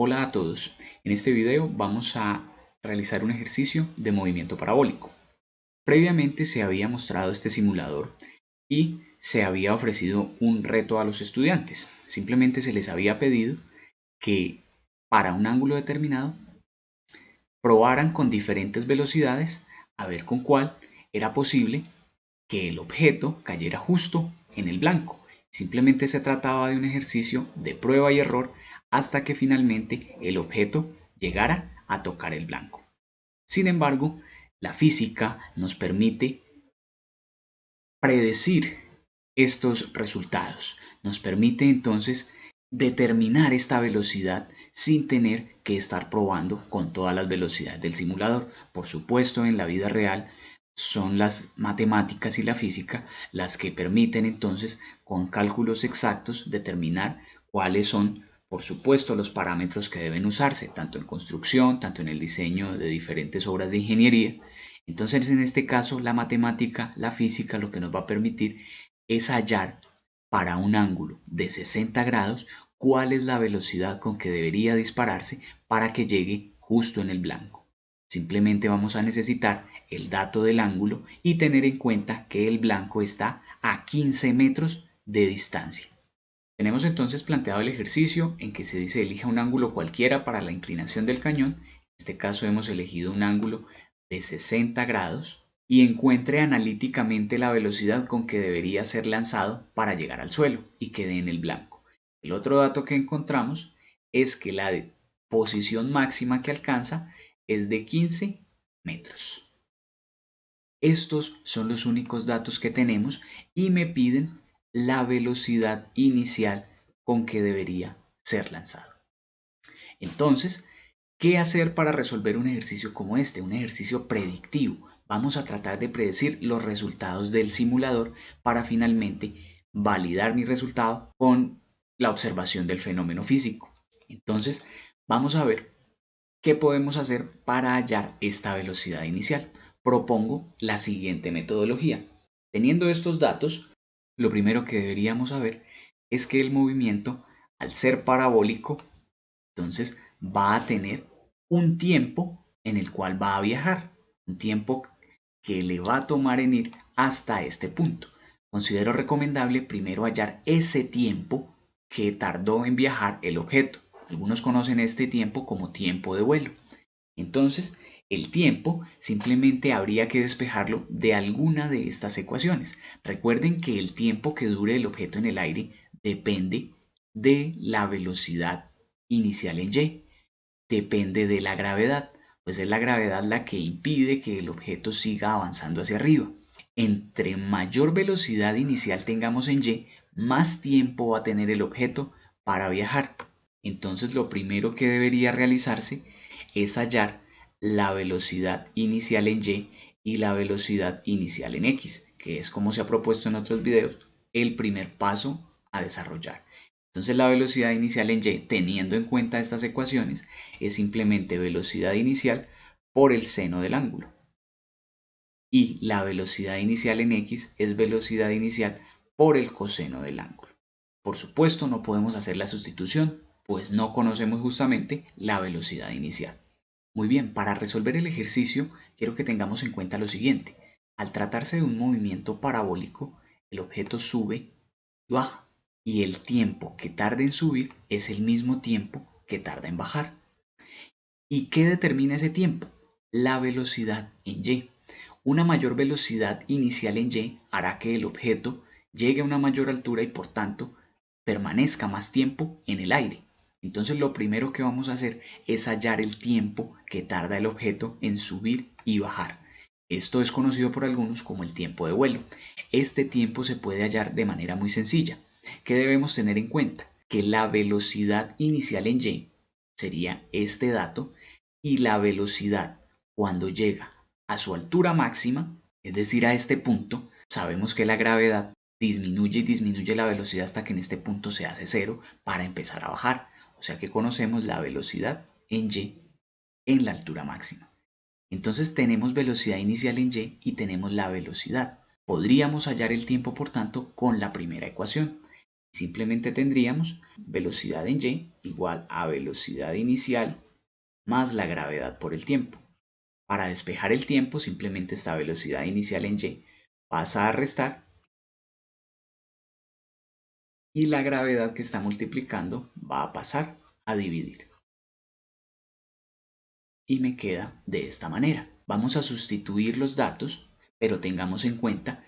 Hola a todos, en este video vamos a realizar un ejercicio de movimiento parabólico. Previamente se había mostrado este simulador y se había ofrecido un reto a los estudiantes. Simplemente se les había pedido que para un ángulo determinado probaran con diferentes velocidades a ver con cuál era posible que el objeto cayera justo en el blanco. Simplemente se trataba de un ejercicio de prueba y error hasta que finalmente el objeto llegara a tocar el blanco. Sin embargo, la física nos permite predecir estos resultados. Nos permite entonces determinar esta velocidad sin tener que estar probando con todas las velocidades del simulador. Por supuesto, en la vida real son las matemáticas y la física las que permiten entonces con cálculos exactos determinar cuáles son, por supuesto, los parámetros que deben usarse, tanto en construcción, tanto en el diseño de diferentes obras de ingeniería. Entonces, en este caso, la matemática, la física, lo que nos va a permitir es hallar para un ángulo de 60 grados cuál es la velocidad con que debería dispararse para que llegue justo en el blanco. Simplemente vamos a necesitar el dato del ángulo y tener en cuenta que el blanco está a 15 metros de distancia. Tenemos entonces planteado el ejercicio en que se dice elija un ángulo cualquiera para la inclinación del cañón. En este caso hemos elegido un ángulo de 60 grados y encuentre analíticamente la velocidad con que debería ser lanzado para llegar al suelo y quede en el blanco. El otro dato que encontramos es que la posición máxima que alcanza es de 15 metros. Estos son los únicos datos que tenemos y me piden la velocidad inicial con que debería ser lanzado. Entonces, ¿qué hacer para resolver un ejercicio como este? Un ejercicio predictivo. Vamos a tratar de predecir los resultados del simulador para finalmente validar mi resultado con la observación del fenómeno físico. Entonces, vamos a ver qué podemos hacer para hallar esta velocidad inicial. Propongo la siguiente metodología. Teniendo estos datos, lo primero que deberíamos saber es que el movimiento, al ser parabólico, entonces va a tener un tiempo en el cual va a viajar, un tiempo que le va a tomar en ir hasta este punto. Considero recomendable primero hallar ese tiempo que tardó en viajar el objeto. Algunos conocen este tiempo como tiempo de vuelo. Entonces, el tiempo simplemente habría que despejarlo de alguna de estas ecuaciones. Recuerden que el tiempo que dure el objeto en el aire depende de la velocidad inicial en y, depende de la gravedad, pues es la gravedad la que impide que el objeto siga avanzando hacia arriba. Entre mayor velocidad inicial tengamos en y, más tiempo va a tener el objeto para viajar. Entonces lo primero que debería realizarse es hallar la velocidad inicial en y la velocidad inicial en x, que es como se ha propuesto en otros videos, el primer paso a desarrollar. Entonces la velocidad inicial en y, teniendo en cuenta estas ecuaciones, es simplemente velocidad inicial por el seno del ángulo. Y la velocidad inicial en x es velocidad inicial por el coseno del ángulo. Por supuesto, no podemos hacer la sustitución, pues no conocemos justamente la velocidad inicial. Muy bien, para resolver el ejercicio quiero que tengamos en cuenta lo siguiente. Al tratarse de un movimiento parabólico, el objeto sube y baja, y el tiempo que tarda en subir es el mismo tiempo que tarda en bajar. ¿Y qué determina ese tiempo? La velocidad en y. Una mayor velocidad inicial en y hará que el objeto llegue a una mayor altura y por tanto permanezca más tiempo en el aire. Entonces lo primero que vamos a hacer es hallar el tiempo que tarda el objeto en subir y bajar. Esto es conocido por algunos como el tiempo de vuelo. Este tiempo se puede hallar de manera muy sencilla. ¿Qué debemos tener en cuenta? Que la velocidad inicial en y sería este dato y la velocidad cuando llega a su altura máxima, es decir, a este punto, sabemos que la gravedad disminuye y disminuye la velocidad hasta que en este punto se hace cero para empezar a bajar. O sea que conocemos la velocidad en y en la altura máxima. Entonces tenemos velocidad inicial en y tenemos la velocidad. Podríamos hallar el tiempo, por tanto, con la primera ecuación. Simplemente tendríamos velocidad en y igual a velocidad inicial más la gravedad por el tiempo. Para despejar el tiempo, simplemente esta velocidad inicial en y pasa a restar y la gravedad que está multiplicando va a pasar a dividir. Y me queda de esta manera. Vamos a sustituir los datos, pero tengamos en cuenta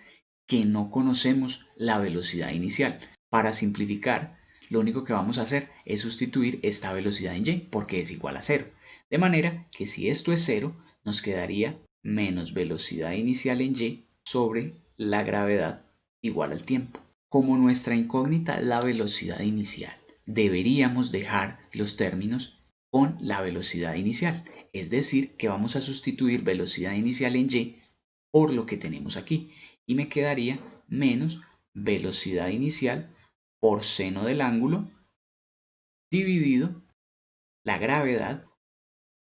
que no conocemos la velocidad inicial. Para simplificar, lo único que vamos a hacer es sustituir esta velocidad en y porque es igual a 0. De manera que si esto es 0, nos quedaría menos velocidad inicial en y sobre la gravedad igual al tiempo. Como nuestra incógnita es la velocidad inicial, deberíamos dejar los términos con la velocidad inicial. Es decir, que vamos a sustituir velocidad inicial en y por lo que tenemos aquí. Y me quedaría menos velocidad inicial por seno del ángulo dividido la gravedad,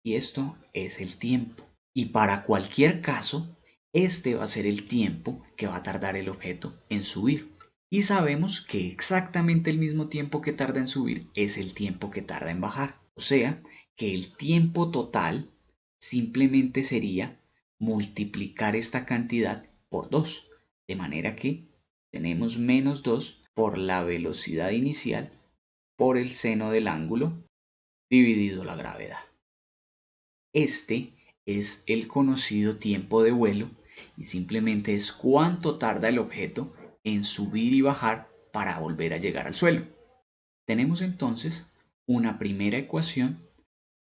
y esto es el tiempo. Y para cualquier caso, este va a ser el tiempo que va a tardar el objeto en subir. Y sabemos que exactamente el mismo tiempo que tarda en subir es el tiempo que tarda en bajar. O sea, que el tiempo total simplemente sería multiplicar esta cantidad por 2. De manera que tenemos menos 2 por la velocidad inicial por el seno del ángulo dividido la gravedad. Este es el conocido tiempo de vuelo y simplemente es cuánto tarda el objeto en subir y bajar para volver a llegar al suelo. Tenemos entonces una primera ecuación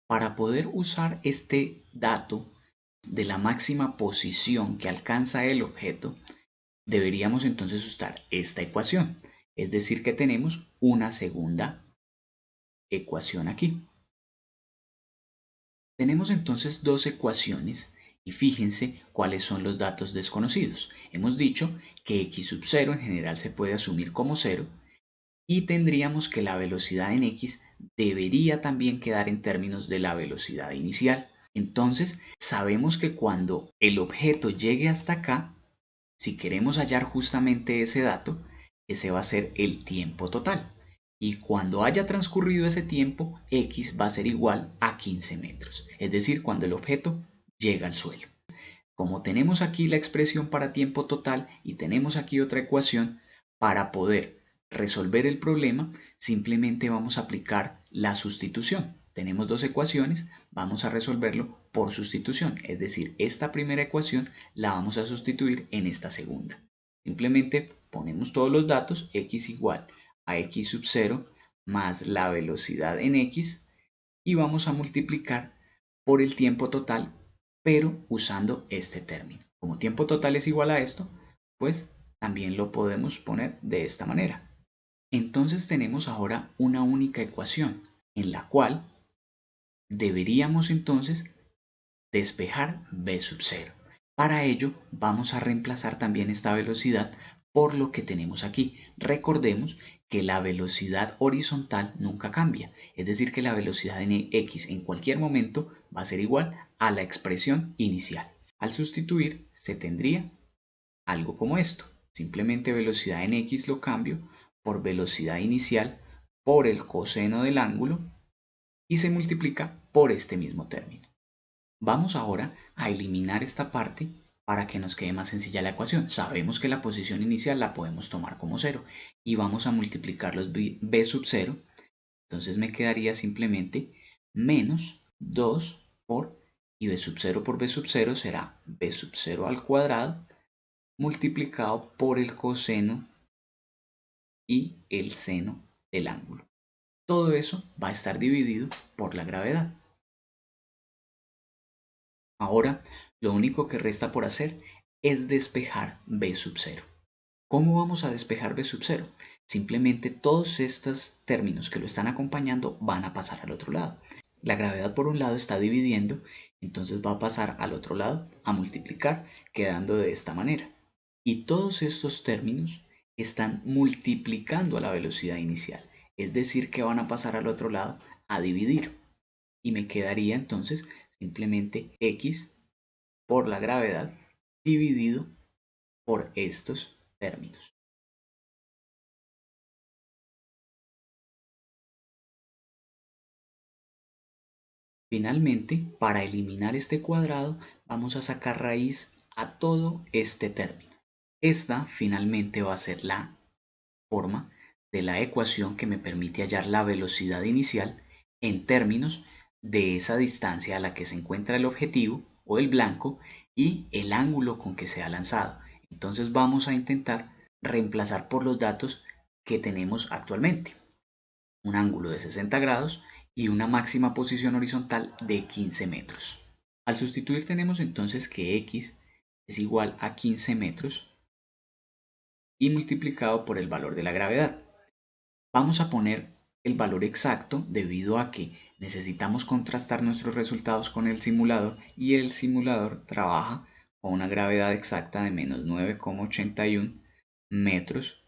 para poder usar este dato de la máxima posición que alcanza el objeto. Deberíamos entonces usar esta ecuación, es decir que tenemos una segunda ecuación aquí. Tenemos entonces dos ecuaciones y fíjense cuáles son los datos desconocidos. Hemos dicho que x sub 0 en general se puede asumir como 0 y tendríamos que la velocidad en x debería también quedar en términos de la velocidad inicial. Entonces sabemos que cuando el objeto llegue hasta acá, si queremos hallar justamente ese dato, ese va a ser el tiempo total. Y cuando haya transcurrido ese tiempo, x va a ser igual a 15 metros. Es decir, cuando el objeto llega al suelo. Como tenemos aquí la expresión para tiempo total y tenemos aquí otra ecuación, para poder resolver el problema, simplemente vamos a aplicar la sustitución. Tenemos dos ecuaciones, vamos a resolverlo por sustitución, es decir, esta primera ecuación la vamos a sustituir en esta segunda. Simplemente ponemos todos los datos, x igual a x sub 0 más la velocidad en x, y vamos a multiplicar por el tiempo total, pero usando este término. Como tiempo total es igual a esto, pues también lo podemos poner de esta manera. Entonces tenemos ahora una única ecuación en la cual deberíamos entonces despejar b sub 0. Para ello vamos a reemplazar también esta velocidad por lo que tenemos aquí. Recordemos que la velocidad horizontal nunca cambia, es decir que la velocidad en x en cualquier momento va a ser igual a la expresión inicial. Al sustituir se tendría algo como esto. Simplemente velocidad en x lo cambio por velocidad inicial por el coseno del ángulo y se multiplica por este mismo término. Vamos ahora a eliminar esta parte para que nos quede más sencilla la ecuación. Sabemos que la posición inicial la podemos tomar como 0 y vamos a multiplicar los b sub 0. Entonces me quedaría simplemente menos 2 por, y b sub 0 por b sub 0 será b sub 0 al cuadrado multiplicado por el coseno y el seno del ángulo. Todo eso va a estar dividido por la gravedad. Ahora, lo único que resta por hacer es despejar b sub 0. ¿Cómo vamos a despejar b sub 0? Simplemente todos estos términos que lo están acompañando van a pasar al otro lado. La gravedad por un lado está dividiendo, entonces va a pasar al otro lado a multiplicar, quedando de esta manera. Y todos estos términos están multiplicando a la velocidad inicial, es decir que van a pasar al otro lado a dividir. Y me quedaría entonces simplemente x por la gravedad dividido por estos términos. Finalmente, para eliminar este cuadrado, vamos a sacar raíz a todo este término. Esta finalmente va a ser la forma de la ecuación que me permite hallar la velocidad inicial en términos de esa distancia a la que se encuentra el objetivo o el blanco y el ángulo con que se ha lanzado. Entonces vamos a intentar reemplazar por los datos que tenemos actualmente. Un ángulo de 60 grados y una máxima posición horizontal de 15 metros. Al sustituir tenemos entonces que x es igual a 15 metros y multiplicado por el valor de la gravedad. Vamos a poner el valor exacto debido a que necesitamos contrastar nuestros resultados con el simulador y el simulador trabaja con una gravedad exacta de menos 9,81 metros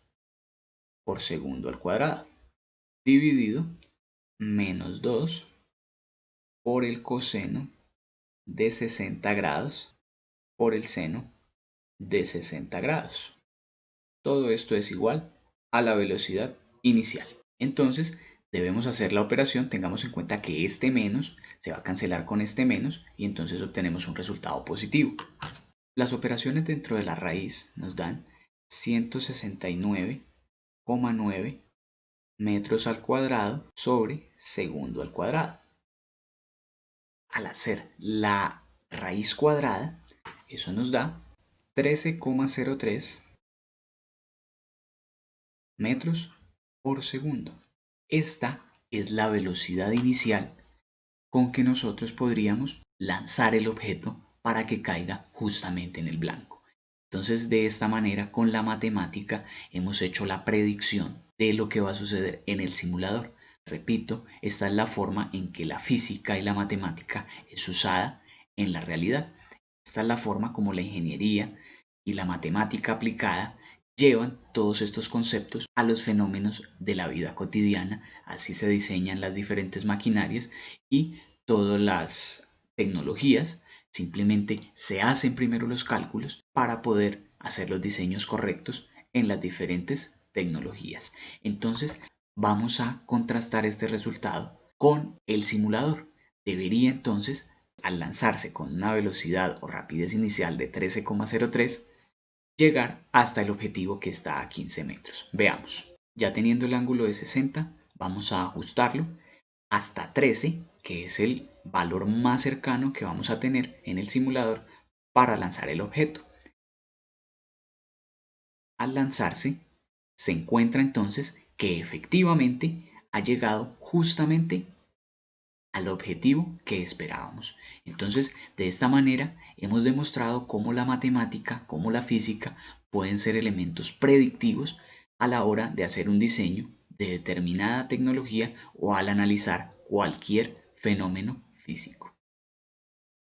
por segundo al cuadrado, dividido menos 2 por el coseno de 60 grados por el seno de 60 grados. Todo esto es igual a la velocidad inicial. Entonces debemos hacer la operación, tengamos en cuenta que este menos se va a cancelar con este menos y entonces obtenemos un resultado positivo. Las operaciones dentro de la raíz nos dan 169,9 metros al cuadrado sobre segundo al cuadrado. Al hacer la raíz cuadrada, eso nos da 13,03 metros por segundo. Esta es la velocidad inicial con que nosotros podríamos lanzar el objeto para que caiga justamente en el blanco. Entonces, de esta manera, con la matemática, hemos hecho la predicción de lo que va a suceder en el simulador. Repito, esta es la forma en que la física y la matemática es usada en la realidad. Esta es la forma como la ingeniería y la matemática aplicada llevan todos estos conceptos a los fenómenos de la vida cotidiana. Así se diseñan las diferentes maquinarias y todas las tecnologías. Simplemente se hacen primero los cálculos para poder hacer los diseños correctos en las diferentes tecnologías. Entonces vamos a contrastar este resultado con el simulador. Debería entonces, al lanzarse con una velocidad o rapidez inicial de 13,03, llegar hasta el objetivo que está a 15 metros. Veamos. Ya teniendo el ángulo de 60, vamos a ajustarlo hasta 13, que es el valor más cercano que vamos a tener en el simulador para lanzar el objeto. Al lanzarse, se encuentra entonces que efectivamente ha llegado justamente al objetivo que esperábamos. Entonces, de esta manera hemos demostrado cómo la matemática, cómo la física pueden ser elementos predictivos a la hora de hacer un diseño de determinada tecnología o al analizar cualquier fenómeno físico.